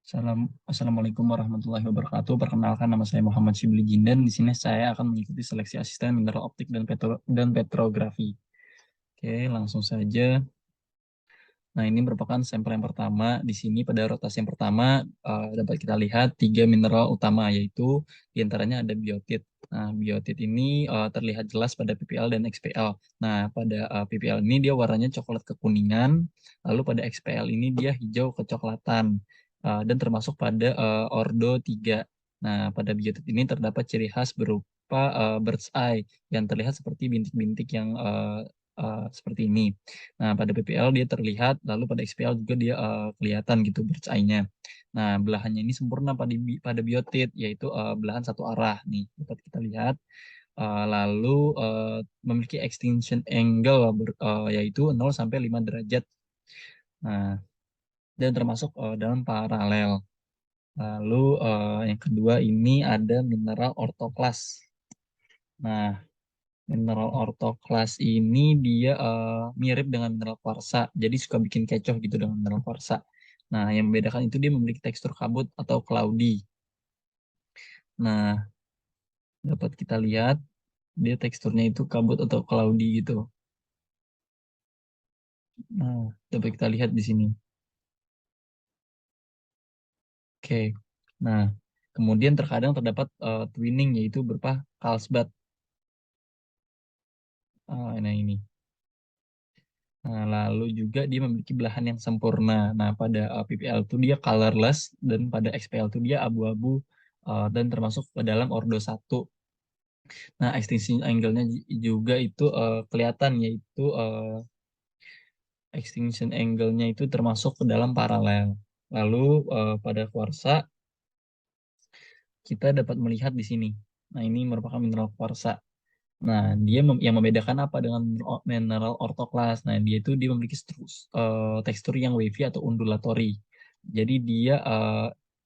Assalamualaikum warahmatullahi wabarakatuh. Perkenalkan, nama saya Muhammad Shibli Jindan. Di sini saya akan mengikuti seleksi asisten mineral optik dan petrografi. Oke, langsung saja. Nah, ini merupakan sampel yang pertama. Di sini pada rotasi yang pertama dapat kita lihat tiga mineral utama, yaitu diantaranya ada biotit. Nah, biotit ini terlihat jelas pada PPL dan XPL. Nah, pada PPL ini dia warnanya coklat kekuningan, lalu pada XPL ini dia hijau kecoklatan, dan termasuk pada ordo 3. Nah, pada biotit ini terdapat ciri khas berupa bird's eye yang terlihat seperti bintik-bintik yang seperti ini. Nah, pada PPL dia terlihat, lalu pada XPL juga dia kelihatan gitu bercahayanya. Nah, belahannya ini sempurna pada biotit, yaitu belahan satu arah nih, dapat kita lihat. Lalu memiliki extinction angle yaitu 0 sampai 5 derajat. Nah, dan termasuk dalam paralel. Lalu yang kedua ini ada mineral orthoklas. Nah, mineral orthoklas ini dia mirip dengan mineral kuarsa, jadi suka bikin kecoh gitu dengan mineral kuarsa. Nah, yang membedakan itu dia memiliki tekstur kabut atau cloudy. Nah, dapat kita lihat dia teksturnya itu kabut atau cloudy gitu. Nah, dapat kita lihat di sini. Oke. Nah, kemudian terkadang terdapat twinning yaitu berupa Carlsbad. Nah, ini. Nah, lalu juga dia memiliki belahan yang sempurna. Nah, pada PPL itu dia colorless dan pada XPL itu dia abu-abu dan termasuk ke dalam ordo 1. Nah, extinction angle-nya juga itu kelihatan, yaitu extinction angle-nya itu termasuk ke dalam paralel. Lalu pada kuarsa kita dapat melihat di sini. Nah, ini merupakan mineral kuarsa. Nah, dia yang membedakan apa dengan mineral orthoklas? Nah, dia memiliki tekstur yang wavy atau undulatory. Jadi dia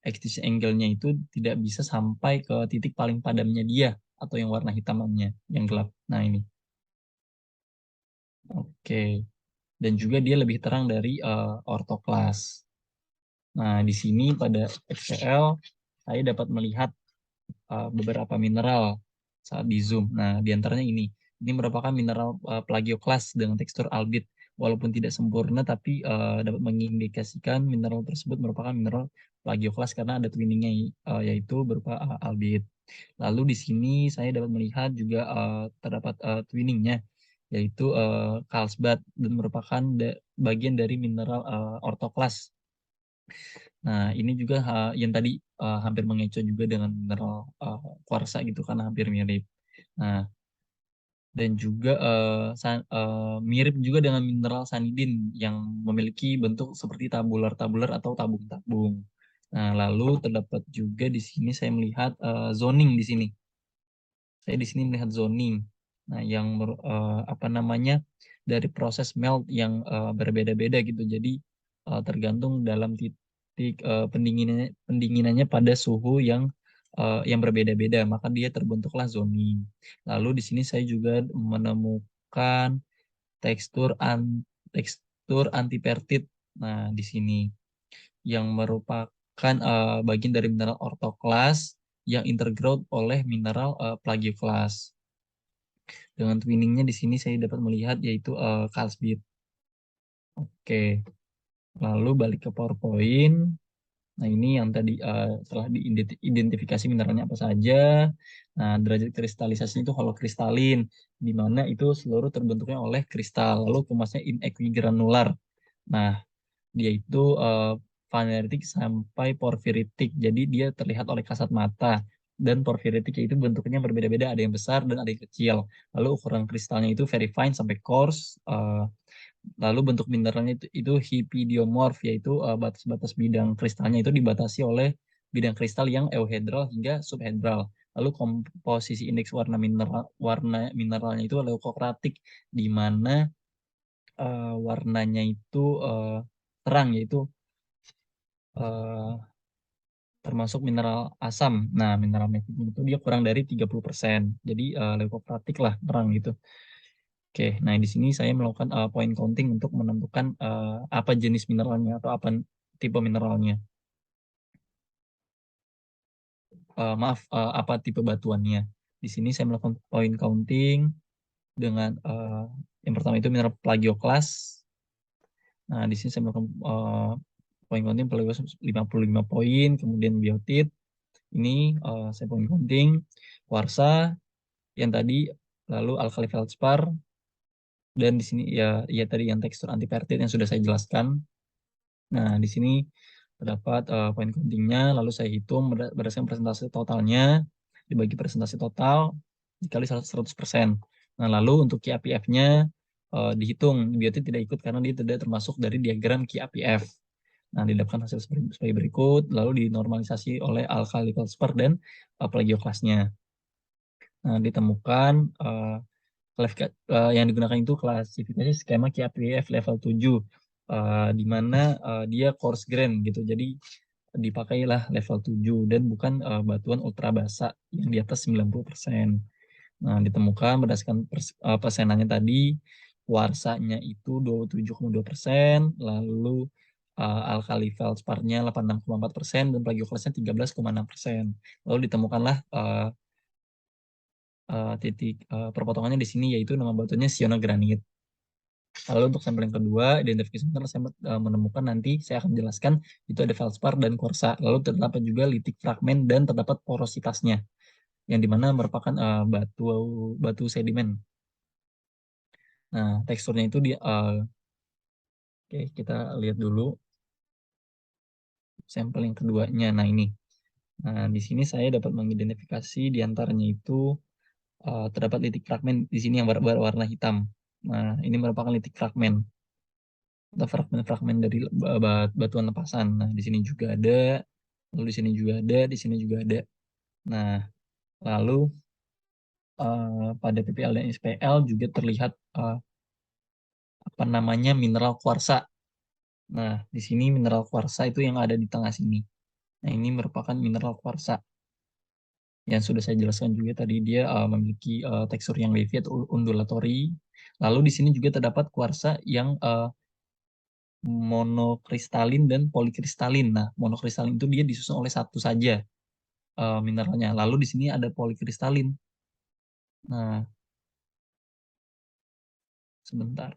extinction angle-nya itu tidak bisa sampai ke titik paling padamnya dia atau yang warna hitamnya, yang gelap. Nah, ini. Oke. Dan juga dia lebih terang dari orthoklas. Nah, di sini pada XPL saya dapat melihat beberapa mineral saat di zoom. Nah, di antaranya ini. Ini merupakan mineral plagioklas dengan tekstur albit. Walaupun tidak sempurna, tapi dapat mengindikasikan mineral tersebut merupakan mineral plagioklas karena ada twinningnya, yaitu berupa albit. Lalu di sini saya dapat melihat juga terdapat twinningnya, yaitu Carlsbad dan merupakan bagian dari mineral orthoklas. Nah, ini juga yang tadi hampir mengecoh juga dengan mineral kuarsa gitu karena hampir mirip. Nah, dan juga mirip juga dengan mineral sanidin yang memiliki bentuk seperti tabular-tabular atau tabung-tabung. Nah, lalu terdapat juga di sini saya melihat zoning di sini. Saya di sini melihat zoning. Nah, yang apa namanya dari proses melt yang berbeda-beda gitu. Jadi tergantung dalam titik pendinginannya pada suhu yang berbeda-beda, maka dia terbentuklah zoning. Lalu di sini saya juga menemukan tekstur an tekstur antipertit. Nah, di sini yang merupakan bagian dari mineral orthoklas yang intergrowth oleh mineral plagioklas. Dengan twinningnya di sini saya dapat melihat yaitu Carlsbad. Oke, lalu balik ke PowerPoint. Nah, ini yang tadi telah diidentifikasi mineralnya apa saja. Nah, derajat kristalisasinya itu holokristalin, di mana itu seluruh terbentuknya oleh kristal. Lalu kemasnya inequigranular. Nah, dia itu faneritik sampai porfiritik. Jadi dia terlihat oleh kasat mata. Dan porfiritik itu bentuknya berbeda-beda, ada yang besar dan ada yang kecil. Lalu ukuran kristalnya itu very fine sampai coarse. Lalu bentuk mineralnya itu hipidiomorf, yaitu batas-batas bidang kristalnya itu dibatasi oleh bidang kristal yang euhedral hingga subhedral. Lalu komposisi indeks warna mineralnya itu leukokratik, di mana warnanya itu terang, yaitu eh, termasuk mineral asam. Nah, mineral magnetik itu dia kurang dari 30%. Jadi leukokratik lah, terang gitu. Oke, nah di sini saya melakukan point counting untuk menentukan apa jenis mineralnya atau apa tipe mineralnya. apa tipe batuannya. Di sini saya melakukan point counting dengan yang pertama itu mineral plagioklas. Nah, di sini saya melakukan point counting plagioklas 55 poin, kemudian biotit ini saya point counting, kuarsa yang tadi, lalu alkali feldspar, dan di sini ya tadi yang tekstur antipertit yang sudah saya jelaskan. Nah, di sini terdapat poin countingnya, lalu saya hitung berdasarkan presentasi totalnya, dibagi presentasi total, dikali 100%. Nah, lalu untuk KIAPF-nya dihitung, biotit tidak ikut karena dia tidak termasuk dari diagram KIAPF. Nah, didapatkan hasil sebagai berikut, lalu dinormalisasi oleh alkali feldspar dan plagioklasnya. Nah, ditemukan yang digunakan itu klasifikasi skema KIAPF level 7, di mana dia coarse grain gitu. Jadi dipakailah level 7 dan bukan batuan ultra basa yang di atas 90%. Nah, ditemukan berdasarkan persenannya tadi, kuarsanya itu 27,2%, lalu alkali feldsparnya 86,4% dan plagioklasnya 13,6%. Lalu ditemukanlah titik perpotongannya di sini, yaitu nama batuannya Siona granit. Lalu untuk sampel yang kedua, identifikasi saya menemukan, nanti saya akan jelaskan, itu ada feldspar dan kuarsa. Lalu terdapat juga litik fragmen dan terdapat porositasnya, yang dimana merupakan batu sedimen. Nah, teksturnya itu oke, kita lihat dulu sampel yang keduanya. Nah, ini. Nah, di sini saya dapat mengidentifikasi di antaranya itu terdapat litik fragmen di sini yang berwarna hitam. Nah, ini merupakan litik fragmen atau fragmen-fragmen dari batuan lepasan. Nah, di sini juga ada, lalu di sini juga ada, di sini juga ada. Nah, lalu pada PPL dan SPL juga terlihat apa namanya mineral kuarsa. Nah, di sini mineral kuarsa itu yang ada di tengah sini. Nah, ini merupakan mineral kuarsa yang sudah saya jelaskan juga tadi, dia memiliki tekstur yang wavy atau undulatory. Lalu di sini juga terdapat kuarsa yang monokristalin dan polikristalin. Nah, monokristalin itu dia disusun oleh satu saja mineralnya. Lalu di sini ada polikristalin. Nah, sebentar.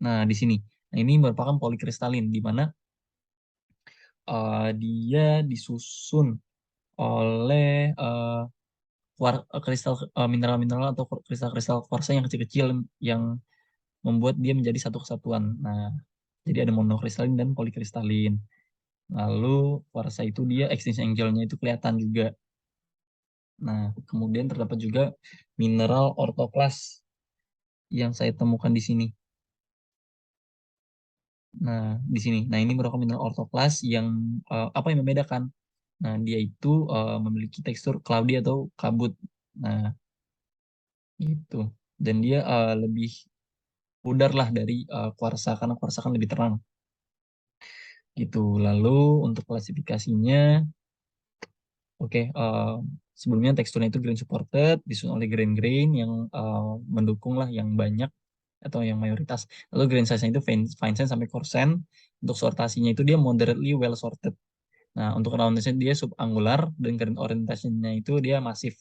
Nah, di sini. Nah, ini merupakan polikristalin, di mana dia disusun oleh kristal mineral-mineral atau kristal-kristal kuarsa yang kecil-kecil yang membuat dia menjadi satu kesatuan. Nah, jadi ada monokristalin dan polikristalin. Lalu kuarsa itu dia exchange angle-nya itu kelihatan juga. Nah, kemudian terdapat juga mineral ortoklas yang saya temukan di sini. Nah, di sini. Nah, ini merupakan mineral ortoklas yang apa yang membedakan? Nah, dia itu memiliki tekstur cloudy atau kabut. Nah, gitu. Dan dia lebih pudar lah dari kuarsa, karena kuarsa kan lebih terang. Gitu. Lalu untuk klasifikasinya, oke, sebelumnya teksturnya itu grain supported, disusun oleh grain-grain yang mendukung lah yang banyak atau yang mayoritas. Lalu grain size-nya itu fine sand sampai coarse sand. Untuk sortasinya itu dia moderately well sorted. Nah, untuk roundness-nya dia subangular dan grain orientation-nya itu dia masif.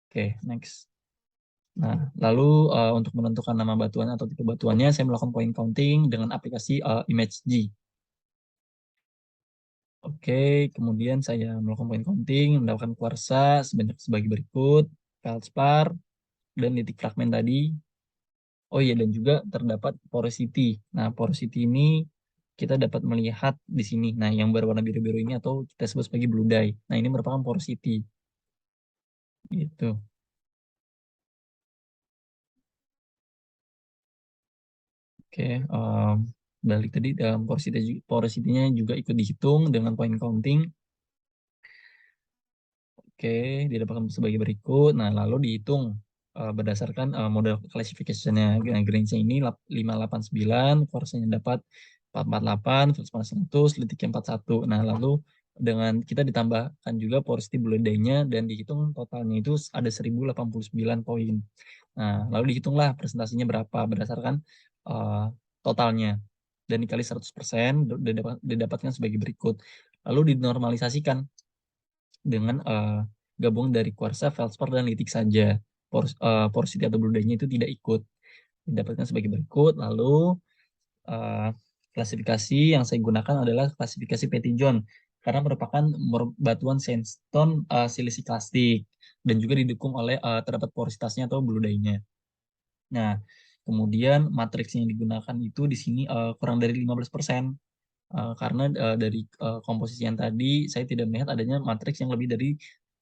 Oke, next. Nah, lalu untuk menentukan nama batuan atau tipe batuannya, saya melakukan point counting dengan aplikasi ImageG. Oke, kemudian saya melakukan point counting, mendapatkan kuarsa sebagai berikut, feldspar, dan titik fragmen tadi. Oh iya, dan juga terdapat porosity. Nah, porosity ini kita dapat melihat di sini. Nah, yang berwarna biru-biru ini atau kita sebut sebagai blue dye. Nah, ini merupakan porosity. Gitu. Oke, balik tadi, porosity-nya juga ikut dihitung dengan point counting. Oke, didapatkan sebagai berikut. Nah, lalu dihitung berdasarkan model classification-nya. Nah, Grange-nya ini 589, Quartz-nya dapat 448, Feldspar 100, litiknya 41. Nah, lalu dengan kita ditambahkan juga porosity bulan nya dan dihitung totalnya itu ada 1089 poin. Nah, lalu dihitunglah presentasinya berapa berdasarkan totalnya. dan dikali 100% didapatkan sebagai berikut. Lalu dinormalisasikan dengan gabung dari kuarsa, feldspar, dan litik saja. Porositi atau bludanya itu tidak ikut. Didapatkan sebagai berikut. Lalu klasifikasi yang saya gunakan adalah klasifikasi Pettijohn karena merupakan batuan sandstone silisi klastik dan juga didukung oleh terdapat porositasnya atau bludanya. Nah, kemudian matriks yang digunakan itu di sini kurang dari 15%. Karena dari komposisi yang tadi saya tidak melihat adanya matriks yang lebih dari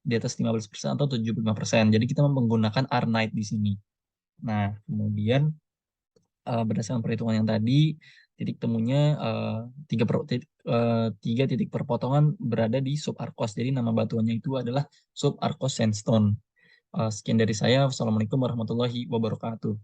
di atas 15% atau 75%. Jadi kita menggunakan R-Night di sini. Nah, kemudian berdasarkan perhitungan yang tadi, titik temunya tiga titik perpotongan berada di subarkos. Jadi nama batuannya itu adalah subarkos sandstone. Sekian dari saya. Wassalamualaikum warahmatullahi wabarakatuh.